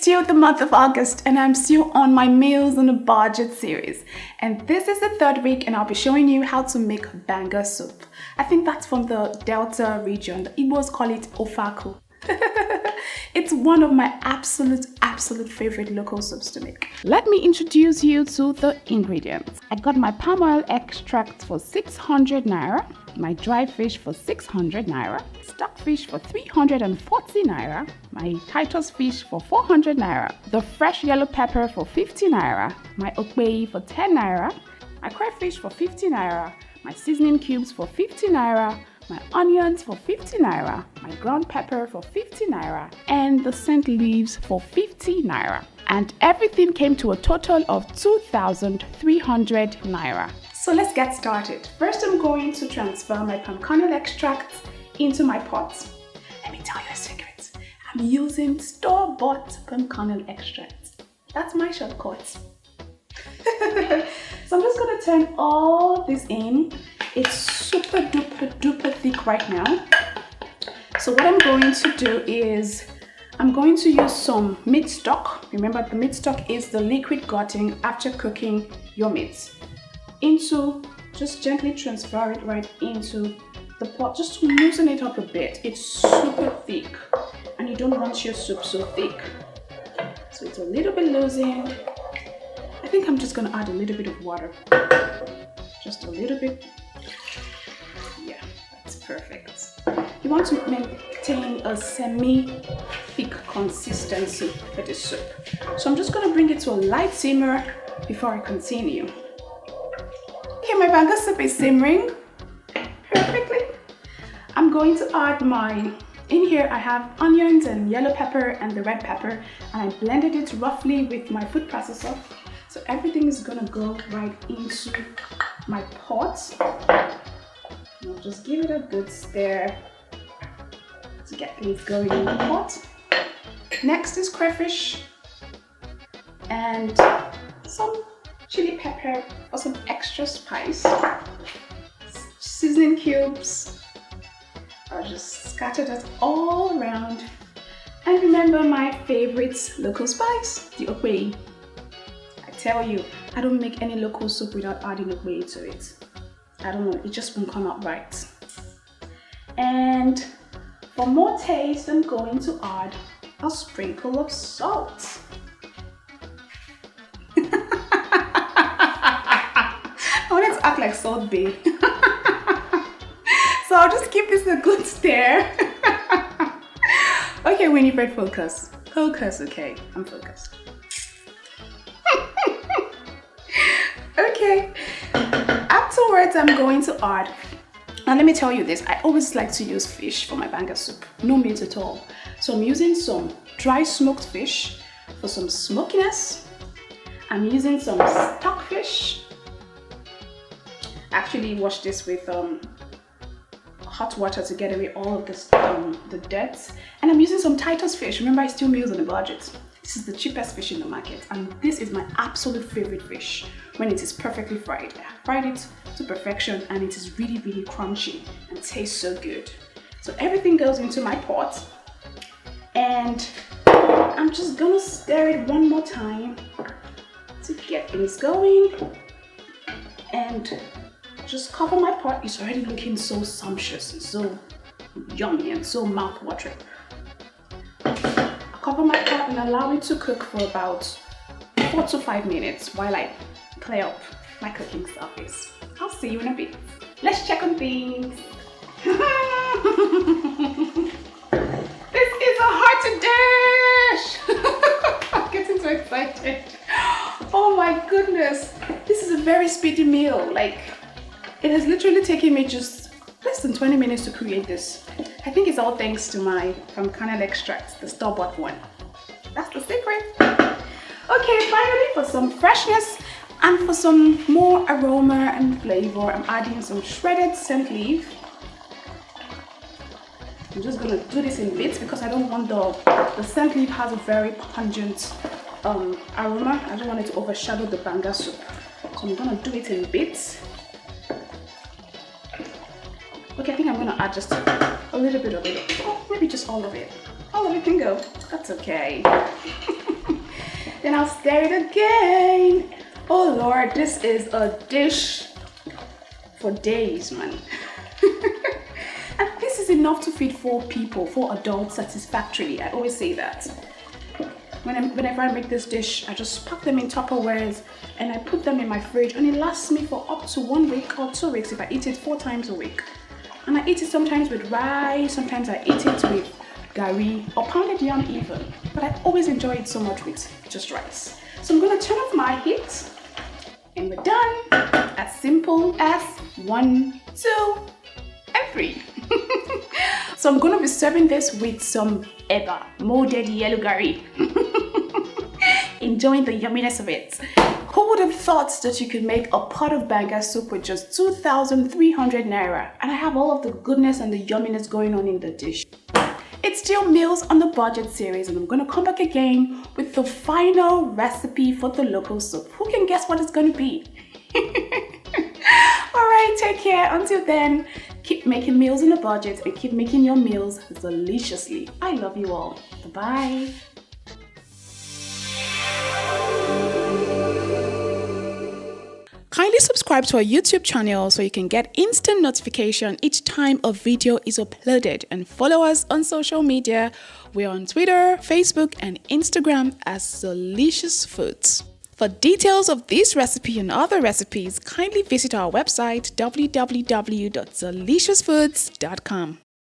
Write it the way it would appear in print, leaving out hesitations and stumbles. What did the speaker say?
still the month of August and I'm still on my Meals on a Budget series. And this is the third week and I'll be showing you how to make banga soup. I think that's from the Delta region. The Igbos call it ofaku. It's one of my absolute favorite local soups to make. Let me introduce you to the ingredients. I got my palm oil extract for 600 naira, my dry fish for 600 naira, stockfish for 340 naira, my Titus fish for 400 naira, the fresh yellow pepper for 50 naira, my okpei for 10 naira, my crayfish for 50 naira, my seasoning cubes for 50 naira, my onions for 50 naira, my ground pepper for 50 naira, and the scent leaves for 50 naira. And everything came to a total of 2,300 naira. So let's get started. First, I'm going to transfer my palm kernel extract into my pot. Let me tell you a secret. I'm using store-bought palm kernel extract. That's my shortcut. So I'm just going to turn all this in. It's super duper thick right now. So what I'm going to do is I'm going to use some meat stock. Remember, the meat stock is the liquid gotten after cooking your meat. Just gently transfer it right into the pot, just to loosen it up a bit. It's super thick and you don't want your soup so thick. So it's a little bit loosened. I think I'm just gonna add a little bit of water. Just a little bit. Yeah, that's perfect. You want to maintain a semi-thick consistency for this soup. So I'm just gonna bring it to a light simmer before I continue. Okay, my banga soup is simmering perfectly. I'm going to add in here I have onions and yellow pepper and the red pepper, and I blended it roughly with my food processor. So everything is gonna go right into my pot. I'll just give it a good stir to get things going in the pot. Next is crayfish and some chili pepper or some extra spice, seasoning cubes. I'll just scatter that all around. And remember my favorite local spice, the okpei. I tell you, I don't make any local soup without adding okpei to it. I don't know, it just won't come out right. And for more taste, I'm going to add a sprinkle of salt. I wanted to act like Salt Bae. So I'll just give this a good stir. Okay, Winifred, focus. Focus, okay, I'm focused. Okay, afterwards I'm going to add, and let me tell you this, I always like to use fish for my banga soup, no meat at all. So I'm using some dry smoked fish for some smokiness. I'm using some stockfish. Actually wash this with hot water to get away all of the dirt. And I'm using some Titus fish. Remember, I still Meals on a Budget. This is the cheapest fish in the market, and this is my absolute favorite fish when it is perfectly fried. I fried it to perfection and it is really crunchy and tastes so good. So everything goes into my pot and I'm just gonna stir it one more time to get things going and just cover my pot. It's already looking so sumptuous and so yummy and so mouth-watering. Cover my pot and allow it to cook for about 4 to 5 minutes while I clear up my cooking surface. I'll see you in a bit. Let's check on things. This is a hearty dish. I'm getting so excited. Oh my goodness. This is a very speedy meal. Like, it has literally taken me just less than 20 minutes to create this. I think it's all thanks to my palm kernel extract, the store-bought one. That's the secret. Okay, finally, for some freshness and for some more aroma and flavor, I'm adding some shredded scent leaf. I'm just gonna do this in bits because I don't want the scent leaf has a very pungent aroma. I don't want it to overshadow the banga soup. So I'm gonna do it in bits. Okay, I think I'm gonna add just a little bit of it. Oh, maybe just all of it. All of it can go. That's okay. Then I'll stir it again. Oh Lord, this is a dish for days, man. And this is enough to feed 4 people, 4 adults satisfactorily. I always say that. Whenever I make this dish, I just pack them in Tupperwares and I put them in my fridge, and it lasts me for up to 1 week or 2 weeks if I eat it 4 times a week. And I eat it sometimes with rice, sometimes I eat it with gari or pounded yam even. But I always enjoy it so much with just rice. So I'm gonna turn off my heat and we're done. As simple as 1, 2, and 3. So I'm gonna be serving this with some eba, molded yellow gari. Enjoying the yumminess of it. Who would have thought that you could make a pot of banga soup with just 2,300 naira? And I have all of the goodness and the yumminess going on in the dish. It's still Meals on the Budget series, and I'm gonna come back again with the final recipe for the local soup. Who can guess what it's gonna be? Alright, take care. Until then, keep making meals on a budget and keep making your meals deliciously. I love you all. Bye-bye. Kindly subscribe to our YouTube channel so you can get instant notification each time a video is uploaded, and follow us on social media. We're on Twitter, Facebook, and Instagram as Delicious Foods. For details of this recipe and other recipes, kindly visit our website www.deliciousfoods.com.